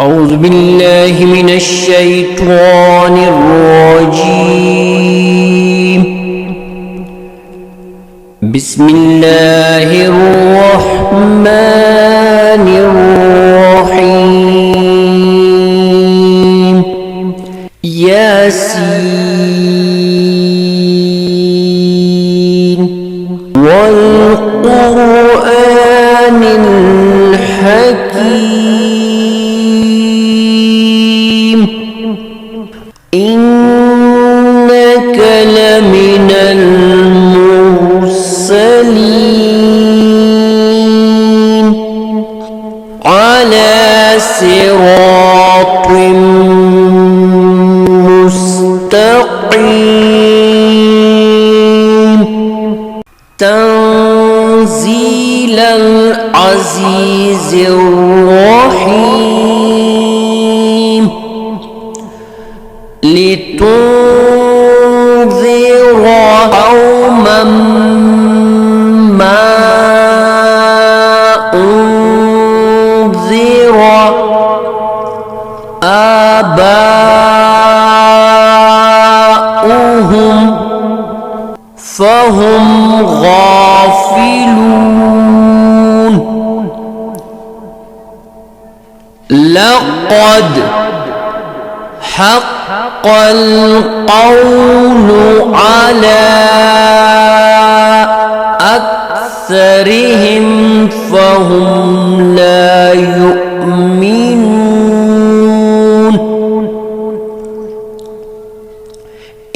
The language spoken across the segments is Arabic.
أعوذ بالله من الشيطان الرجيم. بسم الله الرحمن الرحيم. ياسين والقرآن الحكيم إنك لمن المرسلين على صراط مستقيم تنزيل العزيز الرحيم لتنذر قوما ما أنذر آباؤهم فهم غافلون. لقد حق القول على أكثرهم فهم لا يؤمنون.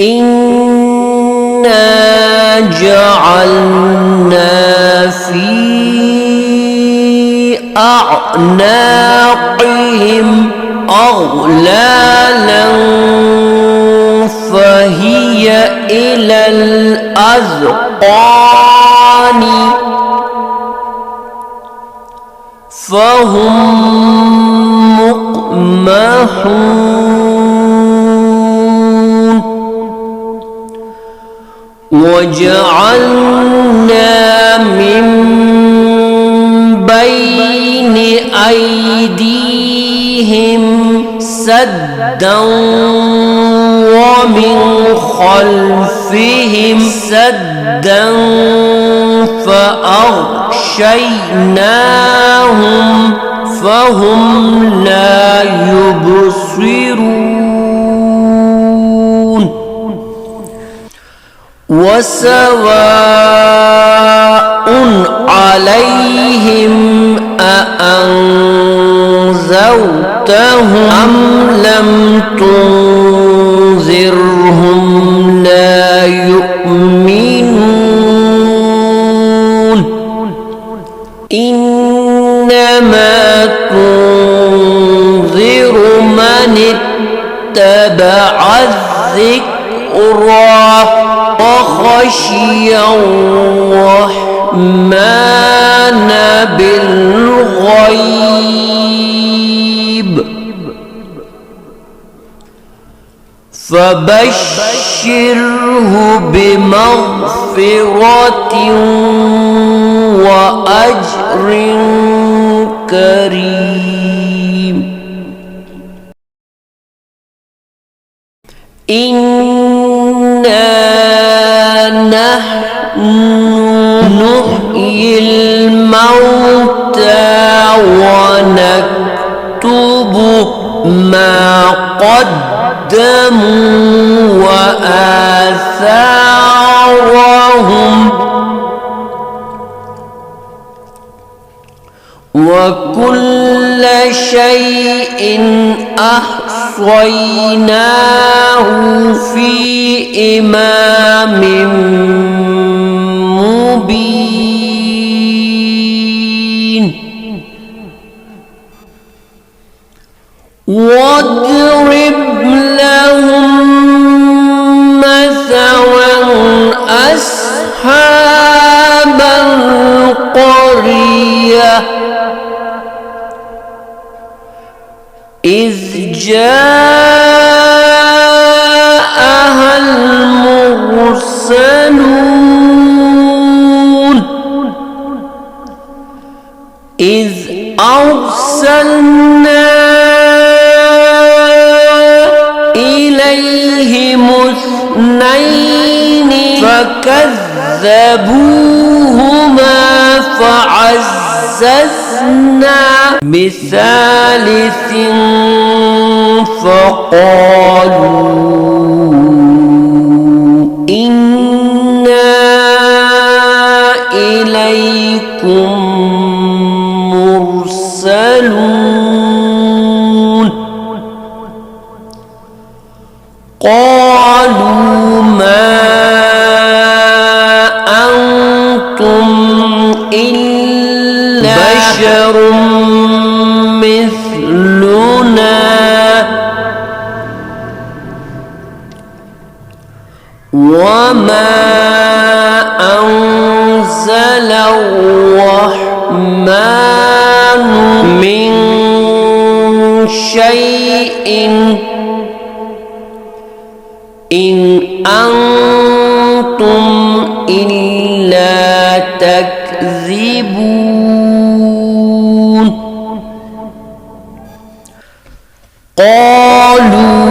إنا جعلنا في أعناقهم أغلالا فهي إلى الأذقان فهم مقمحون. وجعلنا من بين أيديهم سدا ومن خلفهم سدا فأغشيناهم فهم لا يبصرون. وسواء عليهم أأنذرتهم أم لم تنذرهم لا يؤمنون. إنما تنذر من اتبع الذكر وخشي الرحمن بالغيب فبشره بمغفرة وأجر كريم. إنا نحن نحيي الموتى ونكتب ما قدموا وآثارهم وكل شيء أحصيناه في إمام مبين. واضرب لهم مثلا أصحاب القرية إذ جاءها المرسلون إذ أرسلنا فكذبوهما فعززنا بثالث فقالوا إنا إليكم مرسلون قالوا ما أنتم إلا بشر مثلنا وما أنزل الرحمن من شيء إن أنتم إلا تكذبون قالوا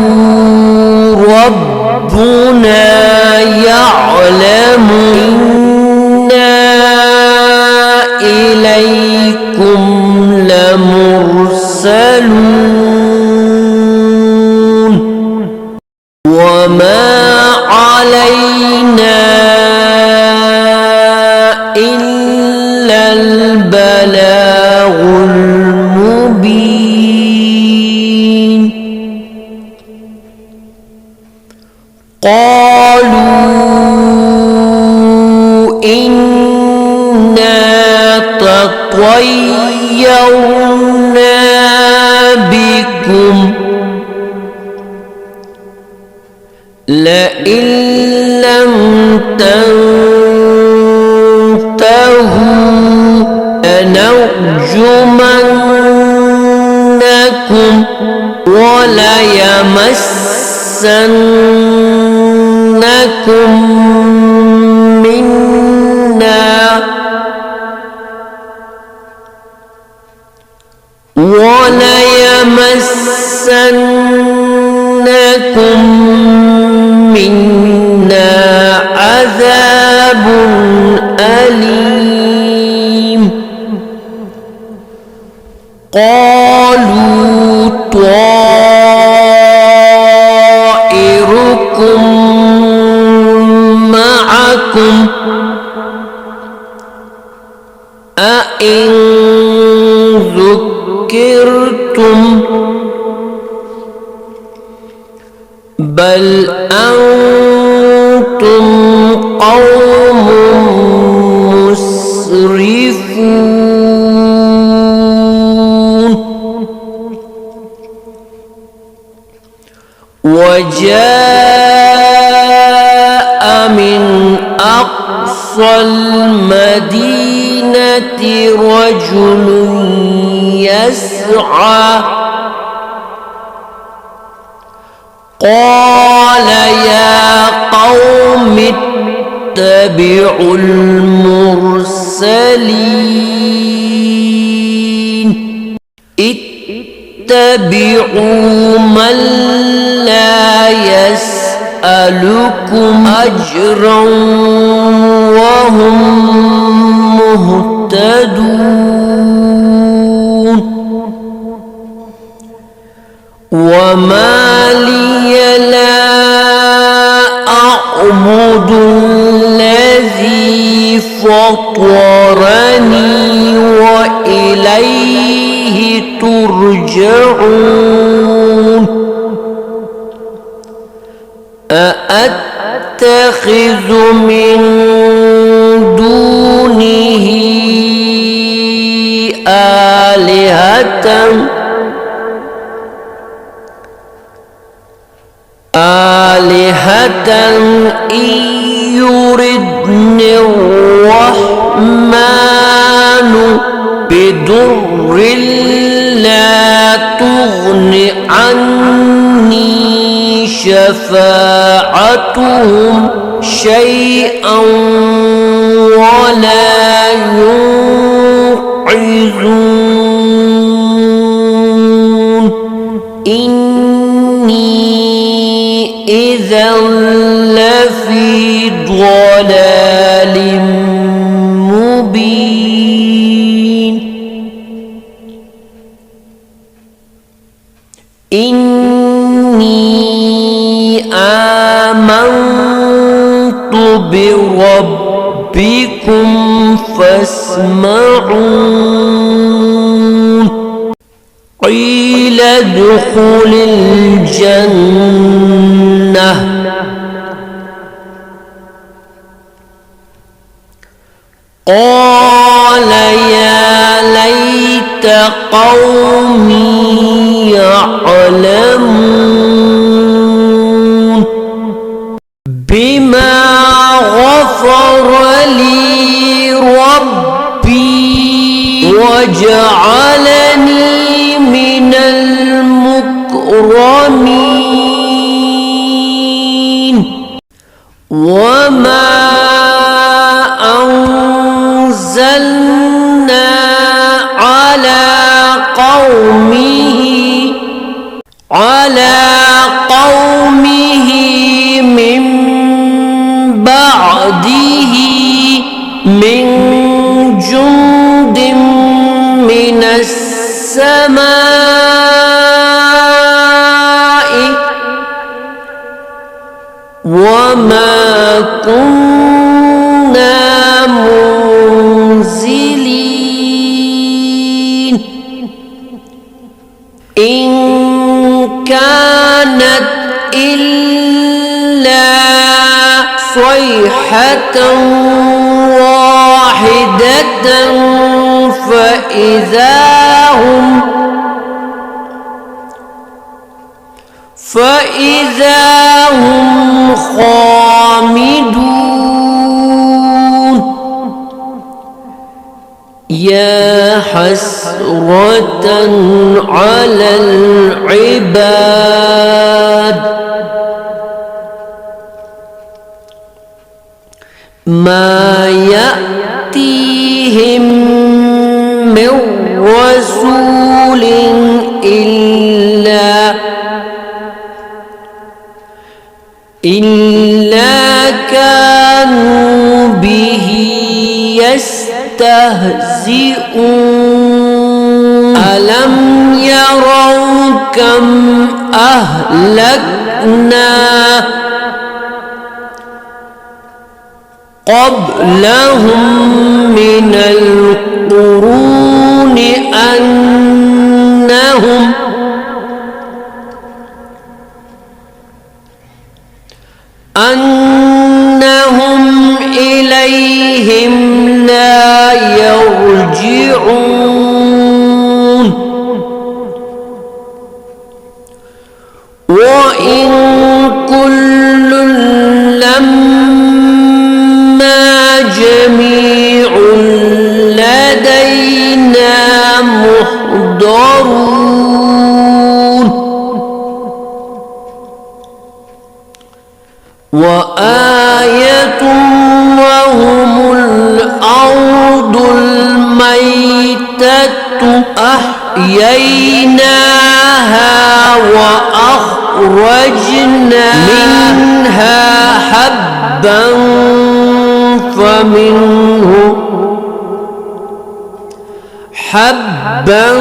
ربنا يعلم إنا إليكم لمرسلون وما علينا إلا البلاغ المبين قالوا إنا تطيرنا بكم لئن لم تنتهوا لنرجمنكم وليمسنكم منا عذاب أليم قالوا طائركم معكم أئن ذكرتم بل أنتم قوم مسرفون وجاء من أقصى المدينة رجل يسعى قال يا قوم اتبعوا المرسلين اتبعوا من لا يسألكم أجرا وهم مهتدون وما لي لا أعبد الذي فطرني وإليه ترجعون أأتخذ من دونه آلهة إن يردني الرحمن بضر لا تغن عني شفاعتهم شيئا ولا ينقذون إني إذا لفي ضلال إني آمنت بربكم فاسمعون قيل ادخل الجنة قال يا ليت قومي يعلمون بما غفر لي ربي وجعلني من المكرمين وما أنزلنا على قومه من بعده من جند من السماء وما كنا منزلين إن كانت إلا صيحة واحدة فإذا هم خامدون يا حسرة على العباد ما يأتيهم من رسول إلا كانوا به يستهزئون ألم يروا كم أهلكنا قبلهم من القرون أنهم إليهم لا يرجعون وإن كل لما جميع لدينا محضرون وآية وهم الأرض الميتة أحييناها وأخرجنا منها حبا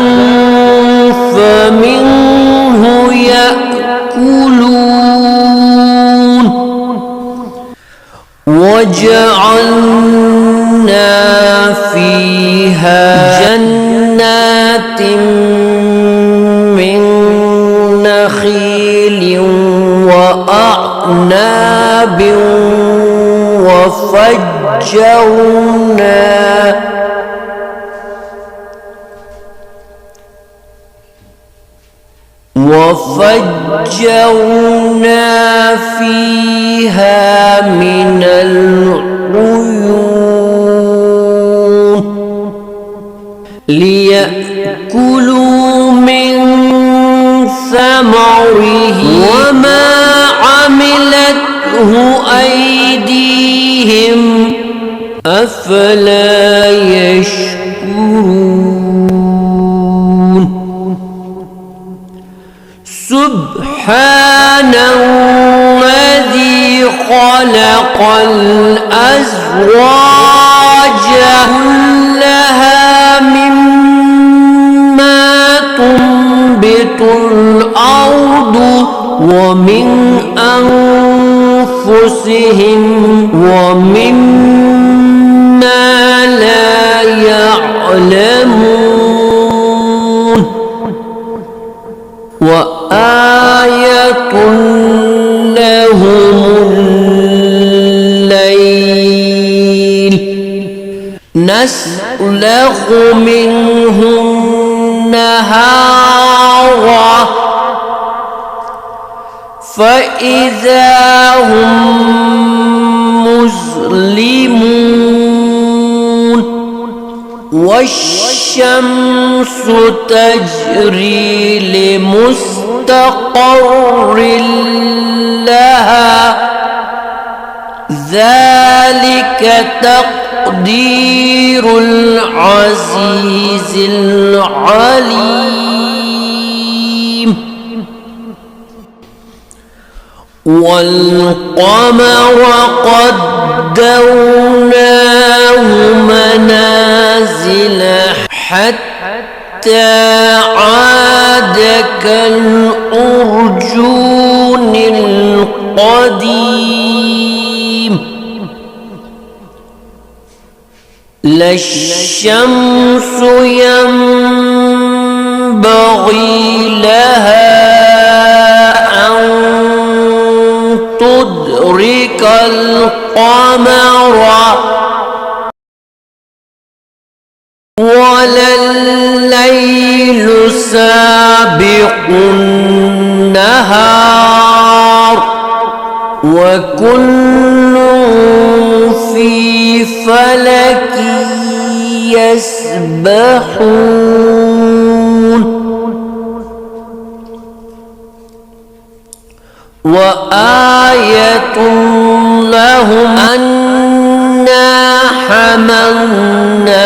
فمنه يأكلون وجعلنا فيها جنات من نخيل وأعناب وفجرنا فيها من العيون ليأكلوا من ثمره وما عملته أيديهم أفلا يشكرون سبحان الذي خلق الأزواج كلها مما تنبت تنبت الأرض ومن أنفسهم ومما لا يعلمون وآية لهم الليل نسلخ منه النهار فإذا هم مظلمون والشمس تجري لمستقر لها ذلك تقدير العزيز العليم والقمر قدرناه منازل حتى عاد كالأرجون القديم لا الشمس ينبغي لها أن تدرك القمر ولا الليل سابق النهار وكل في فلك يسبحون وآية لهم أنا حملنا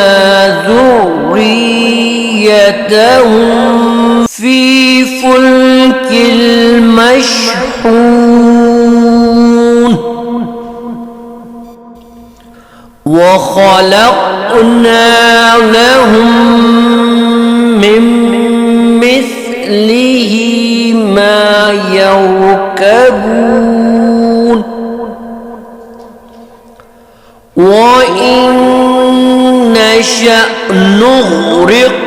ذريتهم في فلك المشحون وخلقنا لهم من مثله ما يركبون وإن نشأ نغرقهم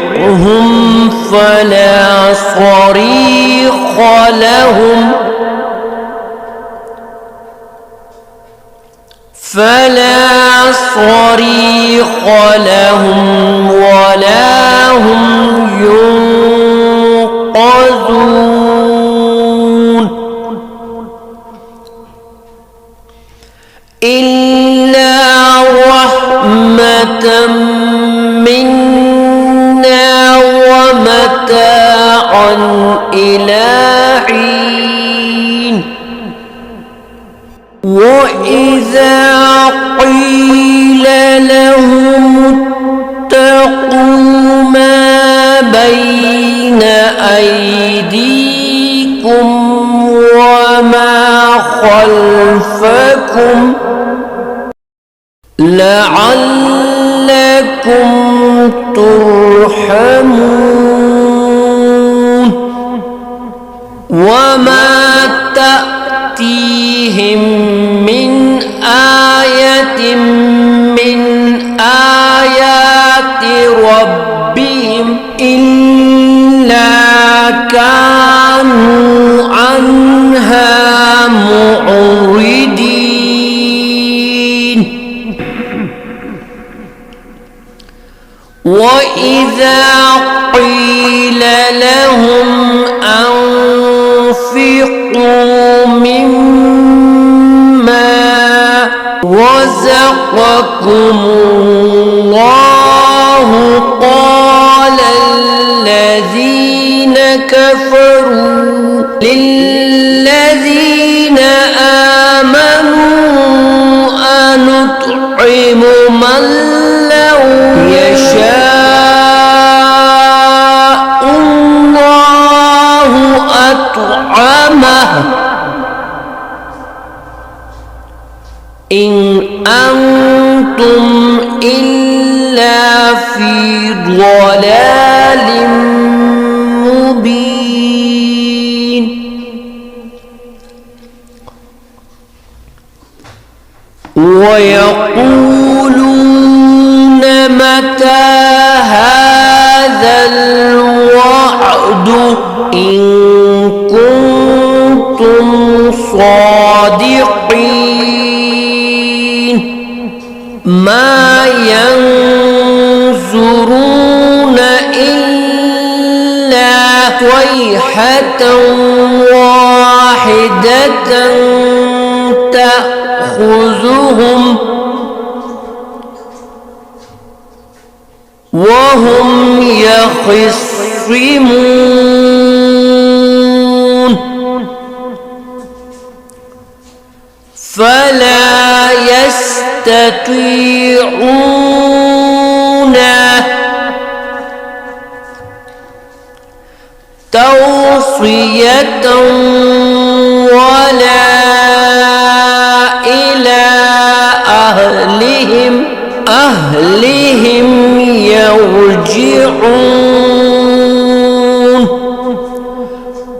فلا صريخ لهم ولا هم ينقذون إلا رحمة منا ومتاعا إلى حين وإذا قيل لهم اتقوا ما بين أيديكم وما خلفكم لعلكم ترحمون وما تأتيهم من آية من آيات ربهم إلا كانوا عنها معرضين وإذا قيل لهم أنفقوا مما رزقكم الله قال الذين كفروا للذين آمنوا أنطعم من لو يشاء الله أطعمه إن أنتم إلا في ضلال مبين بعد إن كنتم صادقين ما ينظرون إلا صيحة واحدة تأخذهم وهم يخصمون فلا يستطيعون توصية ولا إلى أهلهم يرجعون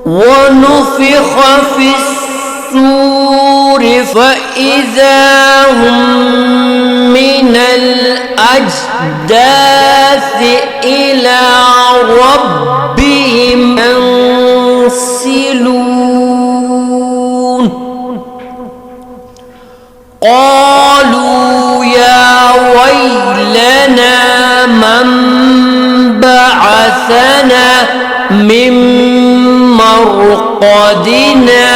ونفخ في الصور فإذا هم من الأجداث إلى ربهم ينسلون قالوا يا ويلنا من بعثنا من مرقدنا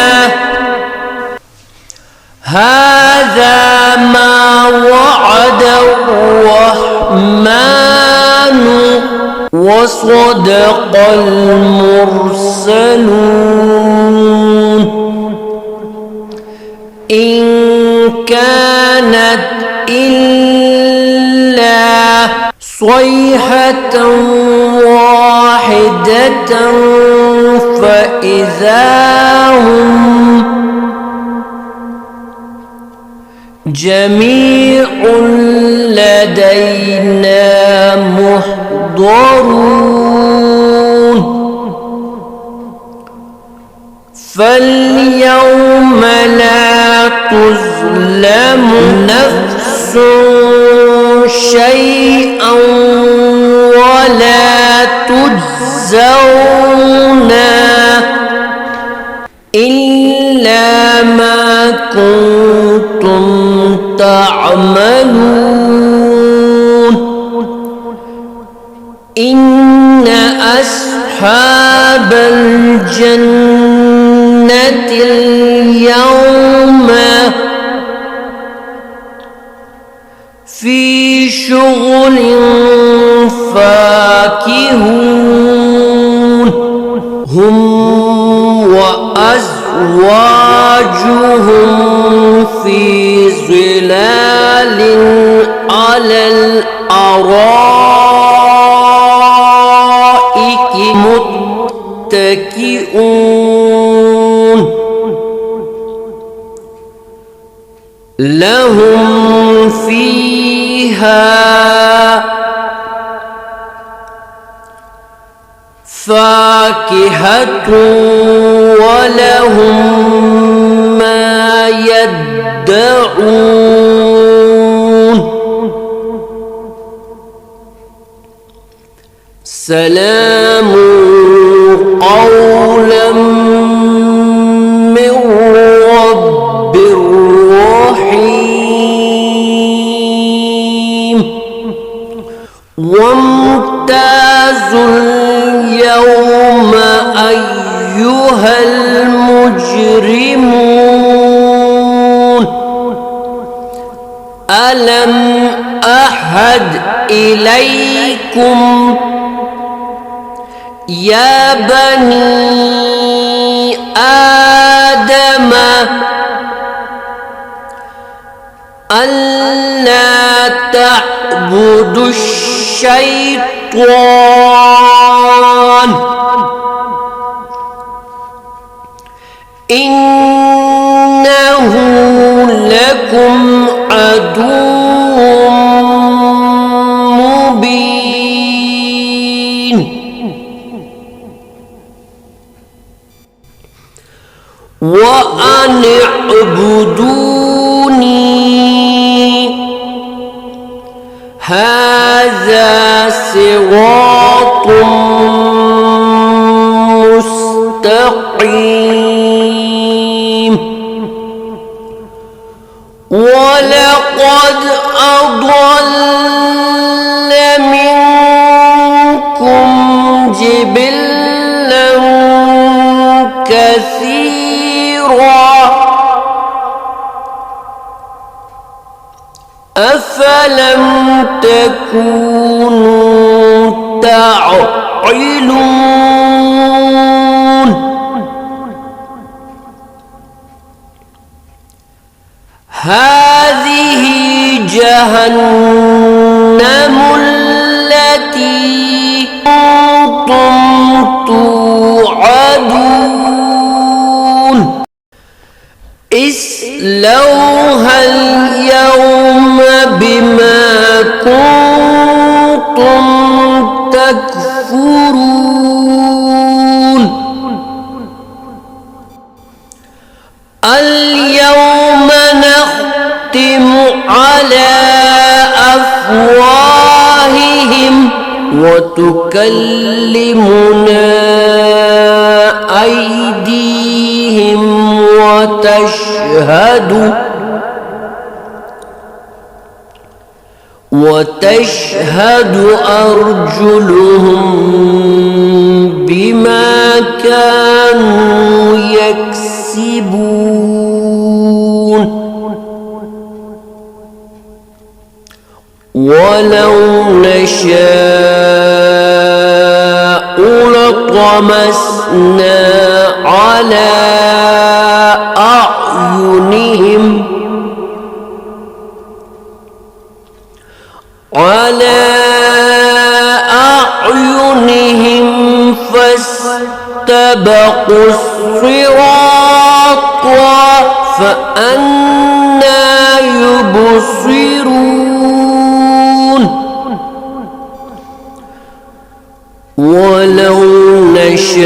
هذا ما وعد الرحمن وصدق المرسلون إن كانت إلا صيحة واحدة فإذا هم جميع لدينا محضرون فاليوم لا تظلم نفس شيئا ولا تجزون إلا ما كنتم تعملون إن أصحاب الجنة اليوم في شغل فاكهون هم وأزواجهم في ظلال على الأرائك متكئون لهم فيها فاكهة ولهم ما يدعون سلام قولا من رب رحيم وامتازوا اليوم أيها المجرمون ألم أعهد إليكم يا بني آدم ألا تعبدوا الشيطان إنه لكم عدو مبين وأن اعبدوني هذا صراط الجحيم ولقد أضل منكم جبلا كثيرا أفلم تكونوا تعقلون هذه جهنم التي كنتم توعدون اصلوها اليوم بما كنتم تكفرون اليوم نختم على أفواههم وتكلمنا أيديهم وتشهد أرجلهم بما كانوا يكسبون ولو نشاء لطمسنا على أعينهم فاستبقوا الصراط فأنى يبصرون ولو نشاء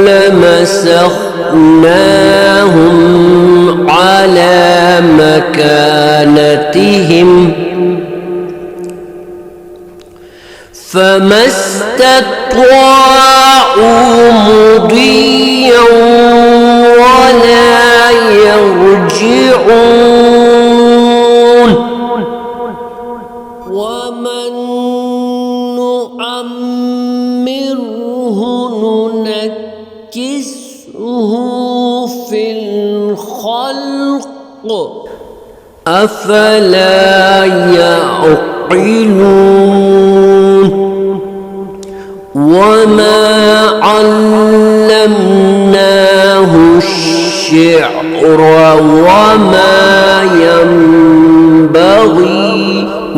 لمسخناهم على مكانتهم فما استطاعوا مضيا ولا يرجعون ومن نعمره ننكسه في الخلق أفلا يعقلون وما علمناه الشعر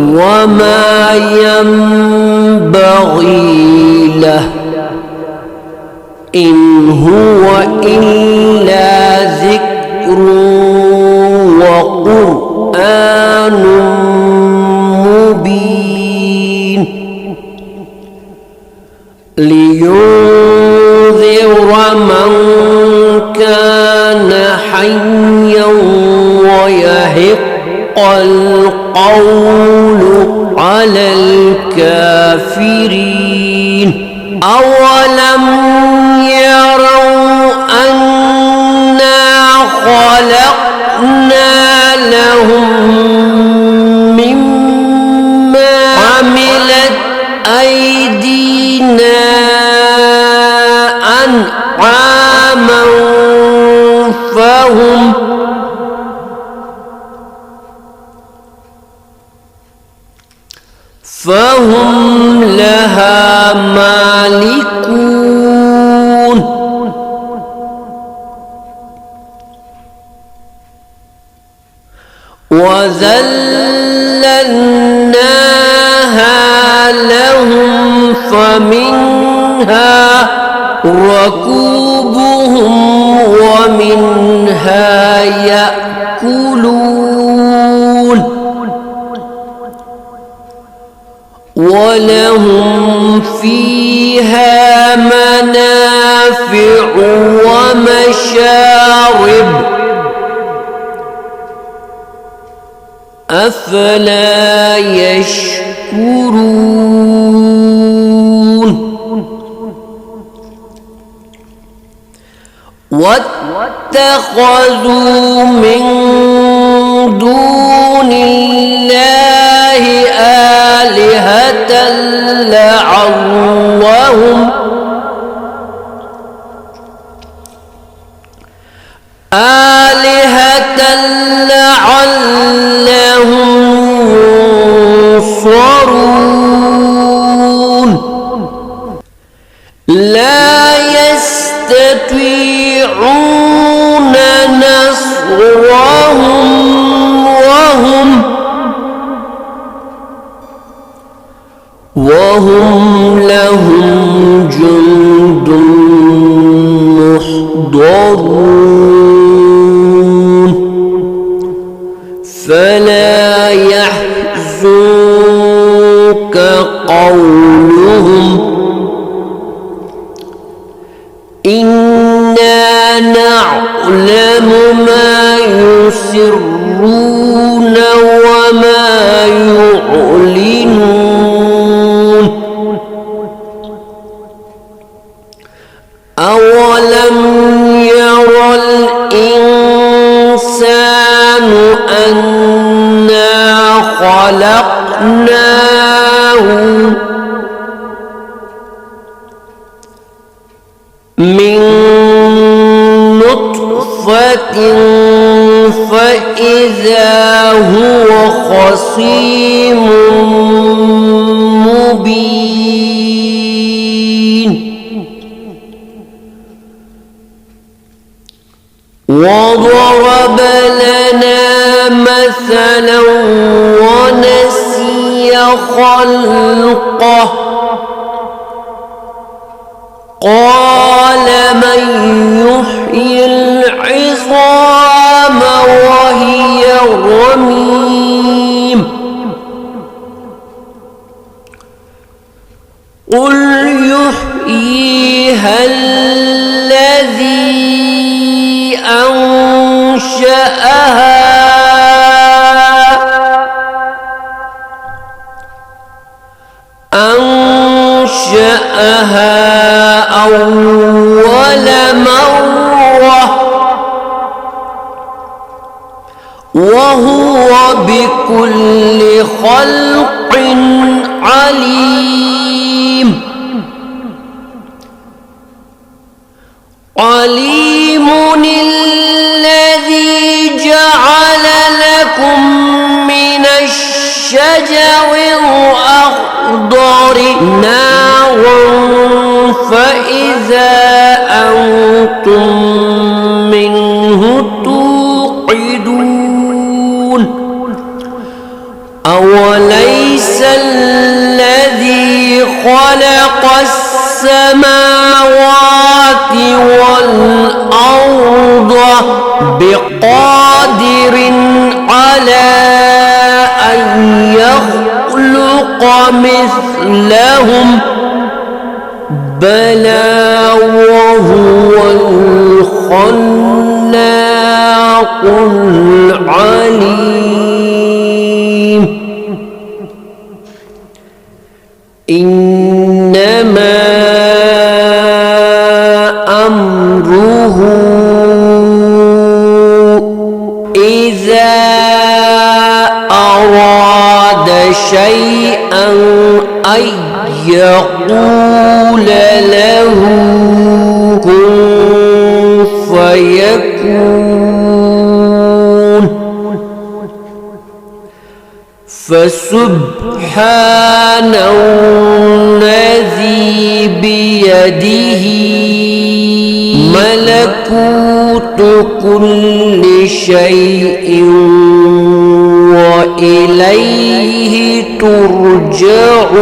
وما ينبغي له إن هو إلا ذكر وقرآن مبين لينذر من كان حيا ويحق القول على الكافرين أولم يروا أنا خلقنا لهم مما عملت أيدينا أنعاما فهم لها مالكون وذللناها لهم فمنها ركوبهم ومنها يأكلون ولهم فيها منافع ومشارب أفلا يشكرون اتخذوا من دون الله آلهة لعلهم ينصرون لا يستطيعون نصرهم وهم لهم جند محضرون فلا يحزنك قولهم إنا نعلم ما يسرون وما يعلنون أولم ير الإنسان أنا خلقناه من نطفة فإذا هو خصيم مبين وضرب لنا مثلا ونسي خلقه قال من يحيي العظام وهي رميم قل يحييها الذي أنشأها أول مرة وهو بكل خلق عليم عليم الذي جعل لكم من الشجر الأخضر نارا فإذا أنتم منه توقدون أوليس الذي خلق السماوات والأرض بقادر على أن يخلق مثلهم بلى وهو الخلاق العليم إنما أمره إذا أراد شيئا أن يقول له كن فيكون فسبحان الذي بيده ملكوت كل شيء وإليه ترجعون